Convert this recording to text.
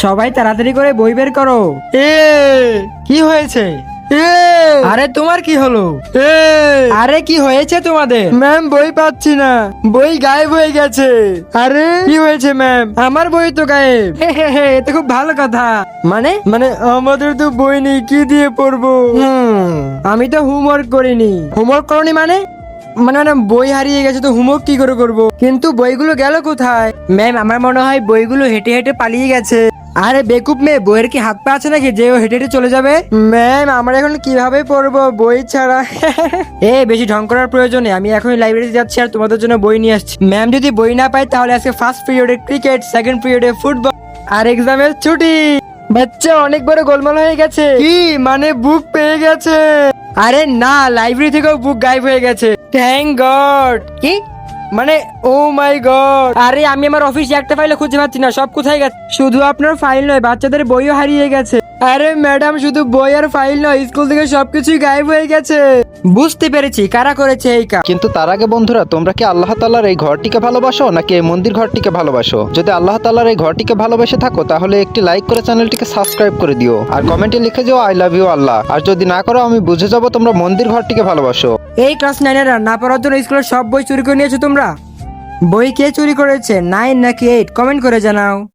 সবাই তাড়াতাড়ি করে বই বের করো। কি হয়েছে? আরে তোমার কি হলো? আরে কি হয়েছে তোমাদের? ম্যাম বই পাচ্ছি না, বই গায়েব হয়ে গেছে। আরে কি হয়েছে ম্যাম? আমার বই তো গায়েব। এটা খুব ভালো কথা। মানে মানে আমাদের তো বই নেই, কি দিয়ে পড়বো? আমি তো হোমওয়ার্ক করিনি। হোমওয়ার্ক করনি মানে? মানে মানে বই হারিয়ে গেছে তো হোমওয়ার্ক কি করে করবো? কিন্তু বইগুলো গেল কোথায়? ম্যাম আমার মনে হয় বইগুলো হেঁটে হেঁটে পালিয়ে গেছে। আরে বেকুব মেয়ে, বইয়ের কি হাত পা আছে নাকি যে ও হেঁটে হেঁটে চলে যাবে? ম্যাম আমরা এখন কিভাবে পড়বো বই ছাড়া? বেশি ঢং করার প্রয়োজন নেই, আমি এখনই লাইব্রেরিতে যাচ্ছি আর তোমাদের জন্য বই নিয়ে আসছি। ম্যাম যদি বই না পাই তাহলে আজকে ফার্স্ট পিরিয়ডে ক্রিকেট, সেকেন্ড পিরিয়ডে ফুটবল আর এক্সামের ছুটি। বাচ্চা অনেক বড় গোলমাল হয়ে গেছে। কি মানে বুক পেয়ে গেছে? আরে না, লাইব্রেরি থেকেও বুক গায়েব হয়ে গেছে। Thank god. কি মানে? ও মাই গড। আরে আমি আমার অফিসে একটা ফাইল খুঁজে পাচ্ছি না, সব কোথায় গেছে? শুধু আপনার ফাইল নয়, বাচ্চাদের বইও হারিয়ে গেছে। আরে ম্যাডাম শুধু বই আর ফাইল নয়, স্কুল থেকে সবকিছুই গায়েব হয়ে গেছে। বুঝতে পেরেছি কারা করেছে এই কাজ। কিন্তু তার আগে বন্ধুরা, তোমরা কি আল্লাহ তাআলার এই ঘরটিকে ভালোবাসো নাকি এই মন্দির ঘরটিকে ভালোবাসো? যদি আল্লাহ তাআলার এই ঘরটিকে ভালোবেসে থাকো তাহলে একটি লাইক করে চ্যানেলটিকে সাবস্ক্রাইব করে দিও আর কমেন্টে লিখে যাও আই লাভ ইউ আল্লাহ। আর যদি না করো আমি বুঝে যাব তোমরা মন্দির ঘরটিকে ভালোবাসো। এই ক্লাস 9-এরা না পড়ার জন্য স্কুলের সব বই চুরি করে নিয়েছো তোমরা। বই কে চুরি করেছে, 9 নাকি 8? কমেন্ট করে জানাও।